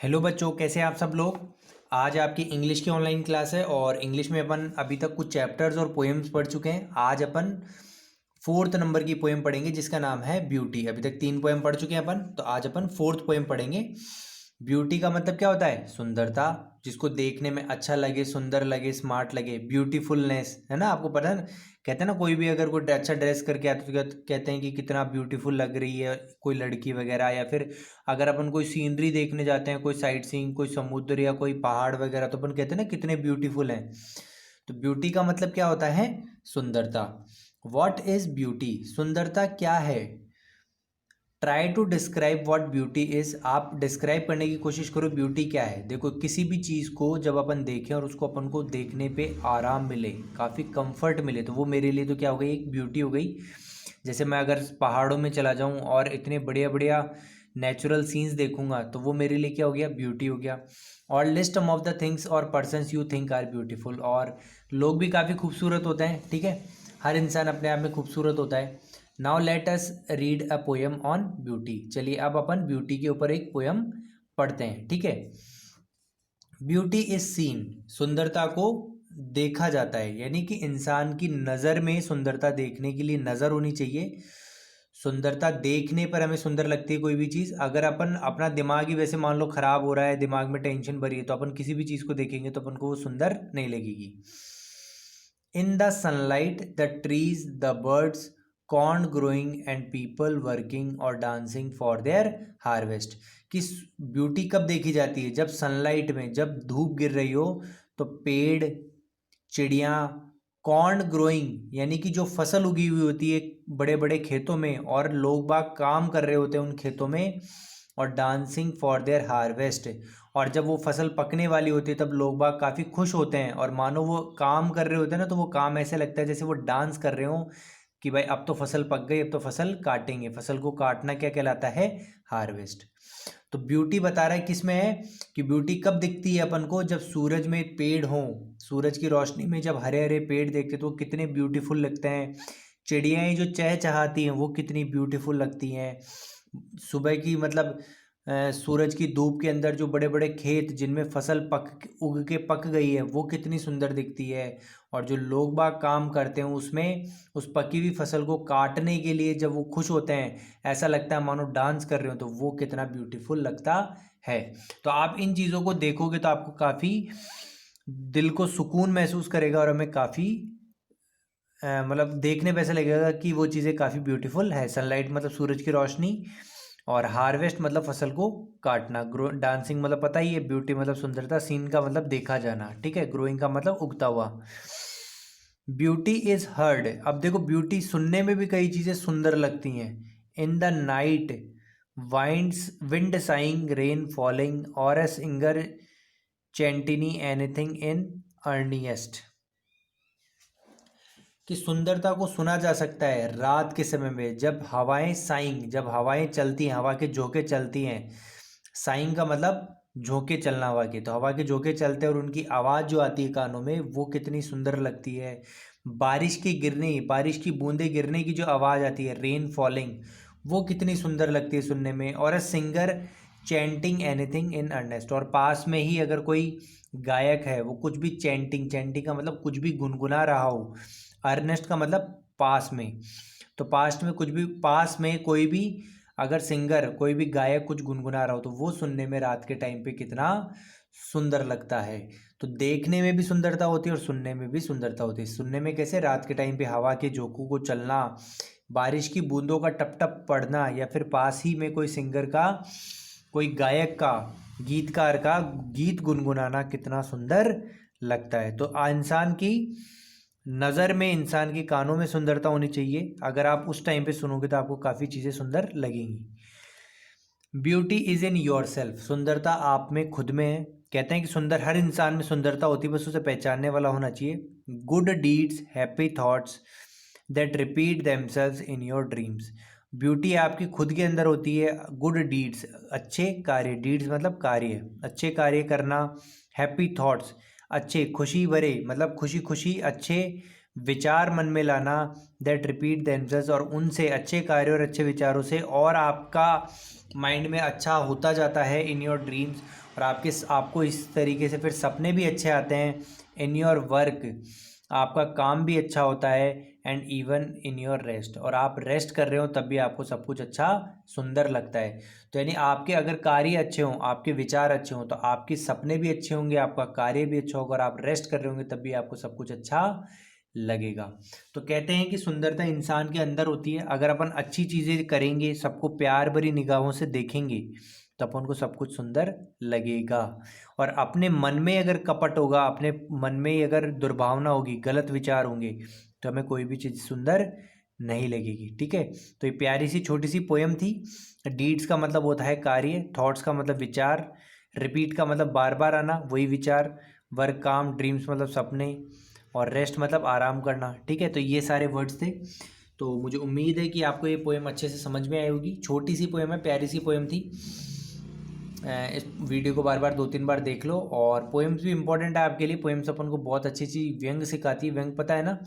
Hello बच्चों, कैसे हैं आप सब लोग। आज आपकी इंग्लिश की ऑनलाइन क्लास है और इंग्लिश में अपन अभी तक कुछ चैप्टर्स और पोएम्स पढ़ चुके हैं। आज अपन 4th नंबर की पोएम पढ़ेंगे जिसका नाम है ब्यूटी। अभी तक 3 पोएम पढ़ चुके हैं अपन, तो आज अपन 4th पोएम पढ़ेंगे। ब्यूटी का मतलब क्या होता है? सुंदरता, जिसको देखने में अच्छा लगे, सुंदर लगे, स्मार्ट लगे। ब्यूटीफुलनेस है ना, आपको पता है ना? कहते हैं ना, कोई भी अगर कोई अच्छा ड्रेस करके आता है तो कहते हैं कि कितना ब्यूटीफुल लग रही है कोई लड़की वगैरह। या फिर अगर अपन कोई सीनरी देखने जाते हैं, कोई साइट सीइंग, कोई समुद्र या कोई पहाड़ वगैरह, तो अपन कहते हैं ना कितने ब्यूटीफुल हैं। तो ब्यूटी का मतलब क्या होता है? सुंदरता। What is beauty? सुंदरता क्या है? Try to describe what beauty is. आप डिस्क्राइब करने की कोशिश करो ब्यूटी क्या है। देखो, किसी भी चीज़ को जब अपन देखें और उसको अपन को देखने पे आराम मिले, काफ़ी कंफर्ट मिले, तो वो मेरे लिए तो क्या हो गई? एक ब्यूटी हो गई। जैसे मैं अगर पहाड़ों में चला जाऊं और इतने बढ़िया बढ़िया नेचुरल सीन्स देखूंगा, तो वो मेरे लिए क्या हो गया? ब्यूटी हो गया। और list some of the things और persons you think are beautiful. और लोग भी काफ़ी खूबसूरत होते हैं, ठीक है। हर इंसान अपने आप में खूबसूरत होता है। Now let us read a poem on beauty. चलिए अब अपन ब्यूटी के ऊपर एक पोएम पढ़ते हैं, ठीक है। Beauty is seen. सुंदरता को देखा जाता है, यानी कि इंसान की नज़र में सुंदरता देखने के लिए नज़र होनी चाहिए। सुंदरता देखने पर हमें सुंदर लगती है कोई भी चीज़। अगर अपन अपना दिमाग ही वैसे मान लो ख़राब हो रहा है, दिमाग में टेंशन भरी है, तो अपन किसी भी चीज़ को देखेंगे तो अपन को वो सुंदर नहीं लगेगी। In the sunlight the trees, the birds, corn growing and people working और डांसिंग फॉर देयर हार्वेस्ट। कि ब्यूटी कब देखी जाती है? जब सनलाइट में, जब धूप गिर रही हो, तो पेड़, चिड़िया, कॉर्न ग्रोइंग यानी कि जो फसल उगी हुई होती है बड़े बड़े खेतों में, और लोग बाग काम कर रहे होते हैं उन खेतों में, और डांसिंग फॉर देयर हार्वेस्ट। और जब वो फसल पकने वाली होती है तब लोग बाग काफ़ी खुश होते हैं, और मानो वो काम कर रहे होते हैं ना, तो वो काम ऐसे लगता है जैसे वो डांस कर रहे हो कि भाई अब तो फसल पक गई, अब तो फसल काटेंगे। फसल को काटना क्या कहलाता है? हार्वेस्ट। तो ब्यूटी बता रहा है किस में है कि ब्यूटी कब दिखती है अपन को? जब सूरज में पेड़ हों, सूरज की रोशनी में जब हरे हरे पेड़ देखते तो वो कितने ब्यूटीफुल लगते हैं। चिड़ियाएँ जो चहचहाती हैं वो कितनी ब्यूटीफुल लगती हैं। सुबह की मतलब सूरज की धूप के अंदर जो बड़े बड़े खेत जिनमें फसल उग के पक गई है वो कितनी सुंदर दिखती है। और जो लोग बाग काम करते हैं उसमें, उस पकी हुई फसल को काटने के लिए जब वो खुश होते हैं, ऐसा लगता है मानो डांस कर रहे हो, तो वो कितना ब्यूटीफुल लगता है। तो आप इन चीज़ों को देखोगे तो आपको काफ़ी दिल को सुकून महसूस करेगा, और हमें काफ़ी मतलब देखने पे ऐसा लगेगा कि वो चीज़ें काफ़ी ब्यूटीफुल है। सनलाइट मतलब सूरज की रोशनी, और हार्वेस्ट मतलब फसल को काटना। ग्रो डांसिंग मतलब पता ही है, ब्यूटी मतलब सुंदरता, सीन का मतलब देखा जाना, ठीक है। ग्रोइंग का मतलब उगता हुआ। Beauty is heard. अब देखो, ब्यूटी सुनने में भी कई चीज़ें सुंदर लगती हैं। In the night, winds wind saying, rain falling, और ए सिंगर चैंटिनी एनीथिंग इन अर्निएस्ट। कि सुंदरता को सुना जा सकता है रात के समय में, जब हवाएं साइंग, जब हवाएं चलती हैं, हवा के झोंके चलती हैं। साइंग का मतलब झोंके चलना हवा के, तो हवा के झोंके चलते हैं और उनकी आवाज़ जो आती है कानों में, वो कितनी सुंदर लगती है। बारिश की गिरने, बारिश की बूंदें गिरने की जो आवाज़ आती है, रेन फॉलिंग, वो कितनी सुंदर लगती है सुनने में। और a singer chanting anything in earnest. और पास में ही अगर कोई गायक है, वो कुछ भी चैंटिंग, चैंटिंग का मतलब कुछ भी गुनगुना रहा हो। अर्नेस्ट का मतलब पास में। तो पास्ट में कुछ भी, पास में कोई भी अगर सिंगर, कोई भी गायक कुछ गुनगुना रहा हो, तो वो सुनने में रात के टाइम पे कितना सुंदर लगता है। तो देखने में भी सुंदरता होती है और सुनने में भी सुंदरता होती है। सुनने में कैसे? रात के टाइम पे हवा के झोंकों को चलना, बारिश की बूंदों का टप टप पड़ना, या फिर पास ही में कोई सिंगर का, कोई गायक का, गीतकार का गीत गुनगुनाना कितना सुंदर लगता है। तो इंसान की नज़र में, इंसान के कानों में सुंदरता होनी चाहिए। अगर आप उस टाइम पे सुनोगे तो आपको काफ़ी चीज़ें सुंदर लगेंगी। Beauty is in your self. सुंदरता आप में, खुद में है। कहते हैं कि सुंदर, हर इंसान में सुंदरता होती है, बस उसे पहचानने वाला होना चाहिए। Good deeds, happy thoughts that repeat themselves in your dreams. Beauty आपकी खुद के अंदर होती है। गुड डीड्स, अच्छे कार्य, डीड्स मतलब कार्य, अच्छे कार्य करना। हैप्पी थॉट्स, अच्छे खुशी भरे मतलब खुशी खुशी अच्छे विचार मन में लाना दैट रिपीट देमसेल्व्स, और उनसे अच्छे कार्यों और अच्छे विचारों से और आपका माइंड में अच्छा होता जाता है इन योर ड्रीम्स, और आपको इस तरीके से फिर सपने भी अच्छे आते हैं। इन योर वर्क, आपका काम भी अच्छा होता है। And even in your rest, और आप रेस्ट कर रहे हो तब भी आपको सब कुछ अच्छा सुंदर लगता है। तो यानी आपके अगर कार्य अच्छे हों, आपके विचार अच्छे हों, तो आपके सपने भी अच्छे होंगे, आपका कार्य भी अच्छा होगा, और आप रेस्ट कर रहे होंगे तब भी आपको सब कुछ अच्छा लगेगा। तो कहते हैं कि सुंदरता इंसान के अंदर होती है। अगर अपन अच्छी चीज़ें करेंगे, सबको प्यार भरी निगाहों से देखेंगे, तो अपन को सब कुछ सुंदर लगेगा। और अपने मन में अगर कपट होगा, अपने मन में अगर दुर्भावना होगी, गलत विचार होंगे, तो हमें कोई भी चीज़ सुंदर नहीं लगेगी। ठीक है, तो ये प्यारी सी छोटी सी पोयम थी। डीड्स का मतलब होता है कार्य, थॉट्स का मतलब विचार, रिपीट का मतलब बार बार आना वही विचार, वर्क काम, ड्रीम्स मतलब सपने, और रेस्ट मतलब आराम करना। ठीक है, तो ये सारे वर्ड्स थे। तो मुझे उम्मीद है कि आपको ये पोएम अच्छे से समझ में आई होगी। छोटी सी पोएम है, प्यारी सी पोएम थी। इस वीडियो को बार बार 2-3 बार देख लो। और पोएम्स भी इंपॉर्टेंट है आपके लिए। पोएम्स अपन को बहुत अच्छी अच्छी व्यंग सिखाती है। व्यंग पता है ना,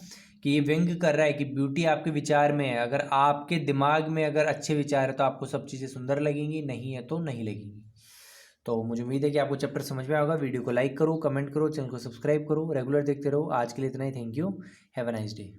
कि ये व्यंग कर रहा है कि ब्यूटी आपके विचार में है। अगर आपके दिमाग में अगर अच्छे विचार है तो आपको सब चीज़ें सुंदर लगेंगी, नहीं है तो नहीं लगेंगी। तो मुझे उम्मीद है कि आपको चैप्टर समझ में आएगा। वीडियो को लाइक करो, कमेंट करो, चैनल को सब्सक्राइब करो, रेगुलर देखते रहो। आज के लिए इतना ही। Thank you, have a nice day.